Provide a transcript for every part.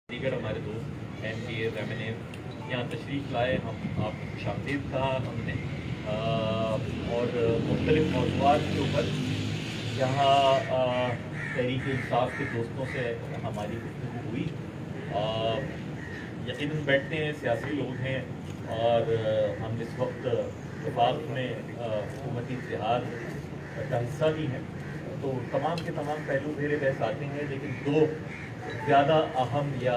دیگر ہمارے دوست M P A M N A یہاں تشریف لائے، ہم آپ کو خوشامدید کہا ہم نے، اور مختلف موضوعات کے اوپر یہاں تحریک انصاف کے دوستوں سے ہماری گفتگو ہوئی۔ یقیناً بیٹھتے ہیں، سیاسی لوگ ہیں، اور ہم اس وقت وفاق میں حکومتی اتحاد کا حصہ بھی ہیں، تو تمام کے تمام پہلو زیر بحث آتے ہیں، لیکن دو زیادہ اہم یا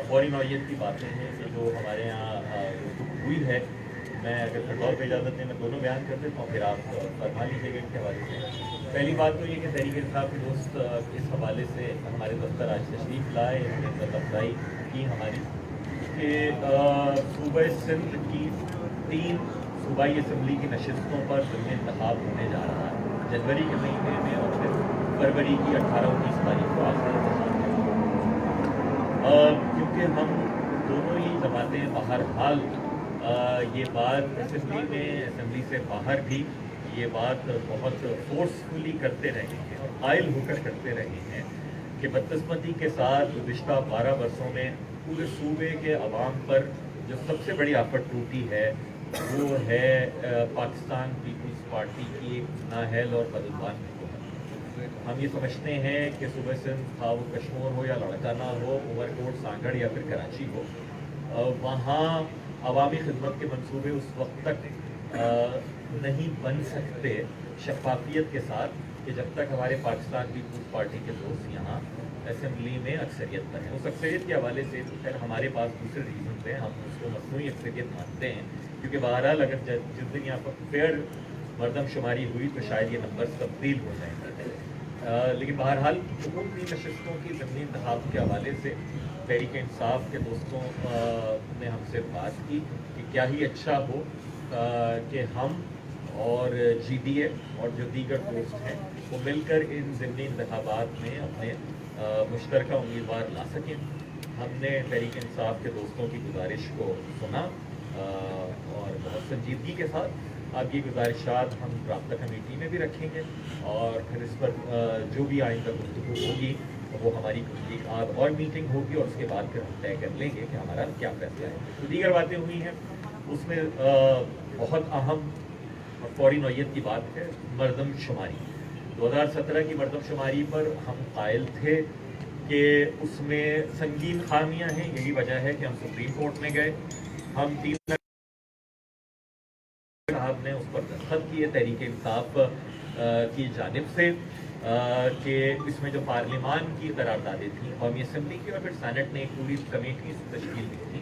فوری نوعیت کی باتیں ہیں کہ جو ہمارے یہاں ہوئی ہے۔ میں اگر طور پہ اجازت دیں میں دونوں بیان کر دیتا ہوں، پھر آپ فرما لیجیے گا ان کے حوالے سے۔ پہلی بات تو یہ کہ تحریک انصاف کے دوست اس حوالے سے ہمارے دفتر آج تشریف لائے، انہوں نے عزت افزائی کی ہماری کہ صوبہ سندھ کی 3 صوبائی اسمبلی کی نشستوں پر ضمنی انتخاب ہونے جا رہا ہے جنوری کے مہینے میں، اور پھر فروری کی 18-19 تاریخ کو آخری انتخاب ہے۔ کیونکہ ہم دونوں ہی جماعتیں بہرحال یہ بات اسمبلی میں، اسمبلی سے باہر بھی یہ بات بہت فورسفلی کرتے رہے ہیں اور قائل ہو کر کرتے رہے ہیں کہ بدقسمتی کے ساتھ گزشتہ 12 برسوں میں پورے صوبے کے عوام پر جو سب سے بڑی آفت ٹوٹی ہے وہ ہے پاکستان پیپلز پارٹی کی نااہل اور بدعنوان حکومت۔ ہم یہ سمجھتے ہیں کہ صوبہ سندھ خواہ وہ کشمور ہو یا لاڑکانہ ہو، عمر کوٹ، سانگڑ یا پھر کراچی ہو، وہاں عوامی خدمت کے منصوبے اس وقت تک نہیں بن سکتے شفافیت کے ساتھ کہ جب تک ہمارے پاکستان پیپلز پارٹی کے دوست یہاں اسمبلی میں اکثریت پر ہیں۔ اس اکثریت کے حوالے سے خیر ہمارے پاس دوسرے ریزنز ہیں، ہم اس کو مصنوعی اکثریت مانتے ہیں، کیونکہ بہرحال اگر جس دن یہاں پر فیئر مردم شماری ہوئی تو شاید یہ نمبر تبدیل ہو جائیں گے، لیکن بہرحال حکومتی نشستوں کی ضمنی انتخاب کے حوالے سے تحریک انصاف کے دوستوں نے ہم سے بات کی کہ کیا ہی اچھا ہو کہ ہم اور جی ڈی اے اور جو دیگر دوست ہیں وہ مل کر ان ضمنی انتخابات میں اپنے مشترکہ امیدوار لا سکیں۔ ہم نے تحریک انصاف کے دوستوں کی گزارش کو سنا اور بہت سنجیدگی کے ساتھ اب یہ گزارشات ہم رابطہ کمیٹی میں بھی رکھیں گے، اور پھر اس پر جو بھی آئندہ گفتگو ہوگی وہ ہماری ایک اور میٹنگ ہوگی، اور اس کے بعد پھر ہم طے کر لیں گے کہ ہمارا کیا فیصلہ ہے۔ تو دیگر باتیں ہوئی ہیں، اس میں بہت اہم اور فوری نوعیت کی بات ہے مردم شماری۔ 2017 کی مردم شماری پر ہم قائل تھے کہ اس میں سنگین خامیاں ہیں، یہی وجہ ہے کہ ہم سپریم کورٹ میں گئے، ہم 3 صاحب نے اس پر دستخط کیے تحریک انصاف کی جانب سے کہ اس میں جو پارلیمان کی قراردادیں تھیں قومی اسمبلی کی، اور پھر سینٹ نے ایک پوری کمیٹی تشکیل دی تھی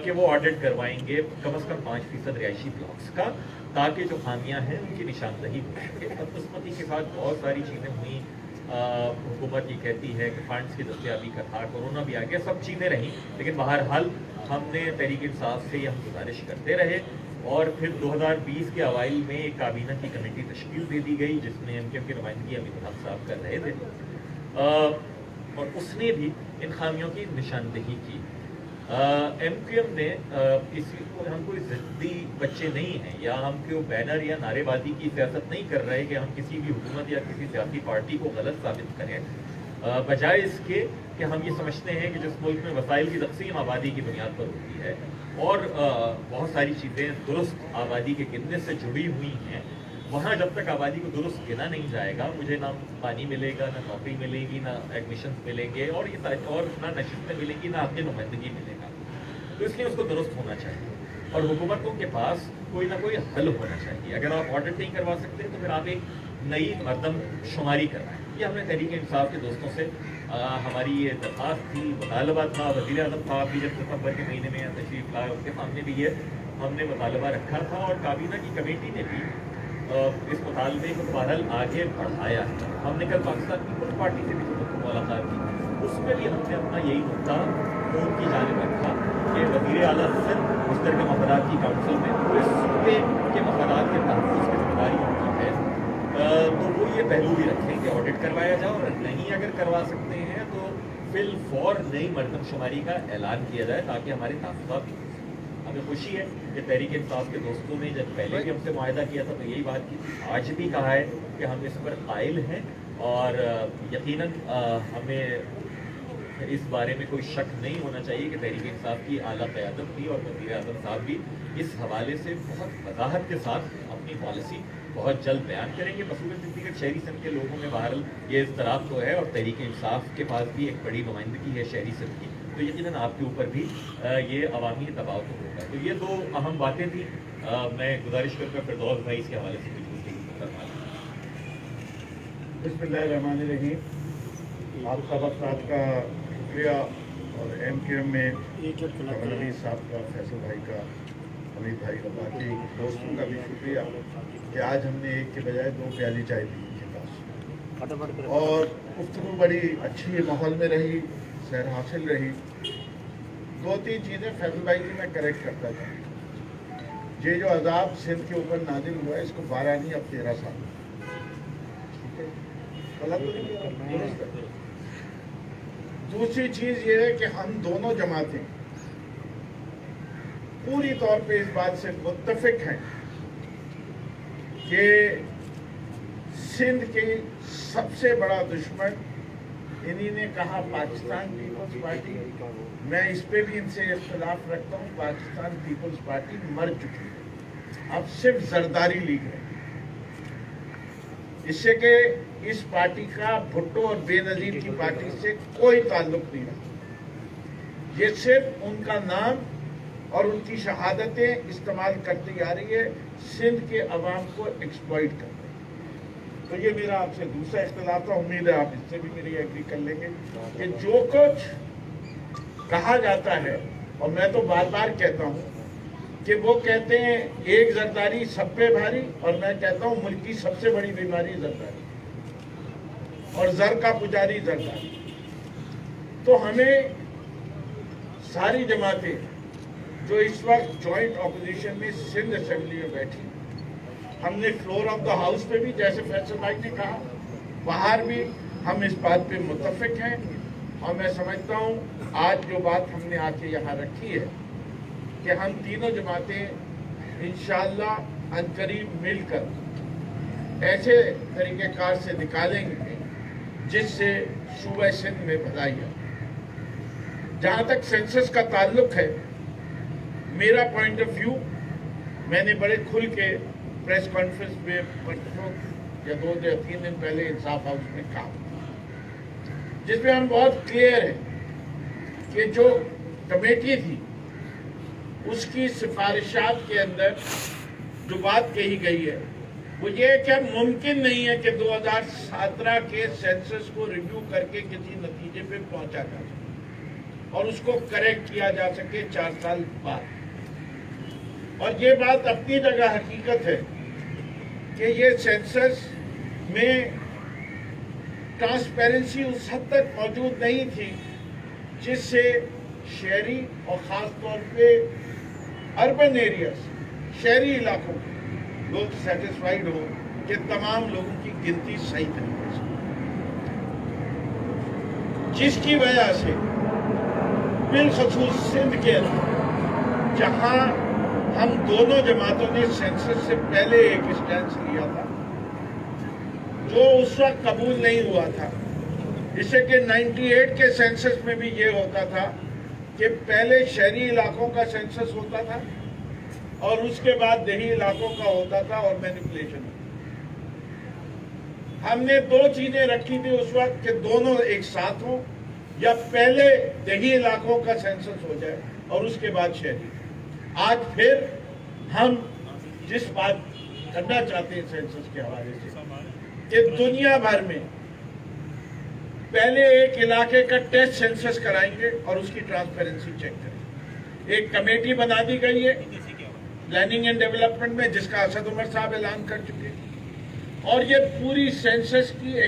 کہ وہ آڈٹ کروائیں گے کم از کم 5% رہائشی بلاکس کا، تاکہ جو خامیاں ہیں ان کی نشاندہی ہو سکے۔ بدقسمتی کے ساتھ بہت ساری چیزیں ہوئیں، حکومت یہ کہتی ہے کہ فنڈز کی دستیابی کا تھا، کورونا بھی آ گیا، سب چیزیں رہیں، لیکن بہرحال ہم نے تحریک انصاف سے یہ ہم گزارش کرتے رہے، اور پھر 2020 کے اوائل میں ایک کابینہ کی کمیٹی تشکیل دے دی گئی جس میں ایم کیو ایم کی نمائندگی امین الحق صاحب کر رہے تھے، اور اس نے بھی ان خامیوں کی نشاندہی کی۔ ایم کیو ایم نے ہم کوئی ضدی بچے نہیں ہیں، یا ہم کوئی بینر یا نعرے بازی کی سیاست نہیں کر رہے کہ ہم کسی بھی حکومت یا کسی سیاسی پارٹی کو غلط ثابت کریں، بجائے اس کے کہ ہم یہ سمجھتے ہیں کہ جس ملک میں وسائل کی تقسیم آبادی کی بنیاد پر ہوتی ہے اور بہت ساری چیزیں درست آبادی کے گننے سے جڑی ہوئی ہیں، وہاں جب تک آبادی کو درست گنا نہیں جائے گا، مجھے نہ پانی ملے گا، نہ نوکری ملے گی، نہ ایڈمیشنز ملیں گے، اور نہ نشستیں ملیں گی، نہ آپ کی نمائندگی ملے گا۔ تو اس لیے اس کو درست ہونا چاہیے، اور حکومتوں کے پاس کوئی نہ کوئی حل ہونا چاہیے۔ اگر آپ آڈٹ نہیں کروا سکتے تو پھر آپ ایک نئی مردم شماری کروائیں۔ یہ ہم نے تحریک انصاف کے دوستوں سے ہماری یہ درخواست تھی، مطالبہ تھا، وزیر اعظم صاحب بھی جب ستمبر کے مہینے میں تشریف لائے اس کے سامنے بھی یہ ہم نے مطالبہ رکھا تھا، اور کابینہ کی کمیٹی نے بھی اس مطالبے کو بہرحال آگے بڑھایا ہے۔ ہم نے کل پاکستان پیپلز پارٹی سے بھی ملاقات کی، اس میں بھی ہم نے اپنا یہی نقطہ ان کی جانب رکھا کہ وزیر اعلیٰ سندھ مشترکہ مفادات کی کونسل میں پورے صوبے کے مفادات کے تحفظ کی ذمہ داری ان کی ہے، تو وہ یہ پہلو بھی رکھیں کہ آڈٹ کروایا جائے، اور نہیں اگر کروا سکتے ہیں تو فی الفور نئی مردم شماری کا اعلان کیا جائے تاکہ ہمارے تحفظات بھی۔ ہمیں خوشی ہے کہ تحریک انصاف کے دوستوں نے جب پہلے بھی ہم سے معاہدہ کیا تھا تو یہی بات کی تھی، آج بھی کہا ہے کہ ہم اس پر قائل ہیں، اور یقیناً ہمیں اس بارے میں کوئی شک نہیں ہونا چاہیے کہ تحریک انصاف کی اعلیٰ قیادت بھی اور وزیر اعظم صاحب بھی اس حوالے سے بہت وضاحت کے ساتھ اپنی پالیسی بہت جلد بیان کریں گے. مصروف صدیقی شہری سندھ کے لوگوں میں بہرحال یہ اضطراب تو ہے، اور تحریک انصاف کے پاس بھی ایک بڑی نمائندگی ہے شہری سندھ کی، تو یقیناً آپ کے اوپر بھی یہ عوامی دباؤ تو ہوگا. تو یہ دو اہم باتیں تھیں. میں گزارش کروں گا فردوس بھائی اس کے حوالے سے کچھ گفتگو فرما لیں. بسم اللہ الرحمن الرحیم. آپ سب افراد کا شکریہ، اور ایم کیو ایم میں نبی صاحب کا، فیصل بھائی کا، حمید بھائی کا، باقی دوستوں کا بھی شکریہ کہ آج ہم نے ایک کے بجائے 2 پیالی چائے پی ان کے پاس، اور گفتگو بڑی اچھی ماحول میں رہی، سیر حاصل رہی. 2-3 چیزیں فیصل بھائی کی میں کریکٹ کرتا تھا. یہ جو عذاب سندھ کے اوپر نازل ہوا ہے، اس کو 12 نہیں اب 13 سال. دوسری چیز یہ ہے کہ ہم دونوں جماعتیں پوری طور پہ اس بات سے متفق ہیں کہ سندھ کی سب سے بڑا دشمن، انہی نے کہا پاکستان پیپلز پارٹی، میں اس پہ بھی ان سے اختلاف رکھتا ہوں. پاکستان پیپلز پارٹی مر چکی ہے، اب صرف زرداری لیگ ہے. اس سے کہ اس پارٹی کا بھٹو اور بے نظیر کی پارٹی سے کوئی تعلق نہیں رہا. یہ صرف ان کا نام اور ان کی شہادتیں استعمال کرتی آ رہی ہے، سندھ کے عوام کو ایکسپلائٹ کر رہی ہے. تو یہ میرا آپ سے دوسرا اختلاف تھا. امید ہے آپ اس سے بھی میری ایگری کر لیں گے کہ جو کچھ کہا جاتا ہے، اور میں تو بار بار کہتا ہوں کہ وہ کہتے ہیں ایک زرداری سب پہ بھاری، اور میں کہتا ہوں ملک کی سب سے بڑی بیماری زرداری، اور زر کا پجاری زرداری. تو ہمیں ساری جماعتیں جو اس وقت جوائنٹ اپوزیشن میں سندھ اسمبلی میں بیٹھی، ہم نے فلور آف دا ہاؤس پہ بھی، جیسے فیصل بھائی نے کہا، باہر بھی ہم اس بات پہ متفق ہیں. اور میں سمجھتا ہوں آج جو بات ہم نے آ کے یہاں رکھی ہے کہ ہم تینوں جماعتیں انشاءاللہ عنقریب مل کر ایسے طریقہ کار سے نکالیں گے جس سے صوبہ سندھ میں بھلائی ہے. جہاں تک سینسس کا تعلق ہے، میرا پوائنٹ آف ویو، میں نے بڑے کھل کے پریس کانفرنس میں پرسوں یا 2 یا 3 دن پہلے انصاف ہاؤس میں کہا، جس میں ہم بہت کلیئر ہیں کہ جو کمیٹی تھی اس کی سفارشات کے اندر جو بات کہی گئی ہے وہ یہ ہے کہ اب ممکن نہیں ہے کہ 2017 کے سینسس کو ریویو کر کے کسی نتیجے پہ پہنچا جا سکے اور اس کو کریکٹ کیا جا سکے 4 سال بعد. اور یہ بات اپنی جگہ حقیقت ہے کہ یہ سینسس میں ٹرانسپیرنسی اس حد تک موجود نہیں تھی جس سے شہری اور خاص طور پہ اربن ایریاز، شہری علاقوں کے لوگ سیٹسفائیڈ ہو کہ تمام لوگوں کی گنتی صحیح طریقے سے، جس کی وجہ سے بالخصوص سندھ کے اندر جہاں ہم دونوں جماعتوں نے سینسس سے پہلے ایک اسٹینس لیا تھا جو اس وقت قبول نہیں ہوا تھا. اس سے کہ 98 کے سینسس میں بھی یہ ہوتا تھا کہ پہلے شہری علاقوں کا سینسس ہوتا تھا اور اس کے بعد دیہی علاقوں کا ہوتا تھا اور مینیپولیشن. ہم نے 2 چیزیں رکھی تھی اس وقت کہ دونوں ایک ساتھ ہوں، یا پہلے دیہی علاقوں کا سینسس ہو جائے اور اس کے بعد شہری. آج پھر ہم جس بات کرنا چاہتے ہیں سینسس کے حوالے سے کہ دنیا بھر میں پہلے ایک علاقے کا ٹیسٹ سینسس کرائیں گے اور اس کی ٹرانسپیرنسی چیک کریں گے. ایک کمیٹی بنا دی گئی ہے پلاننگ اینڈ ڈیولپمنٹ میں، جس کا اسد عمر صاحب اعلان کر چکے، اور یہ پوری سینسس کی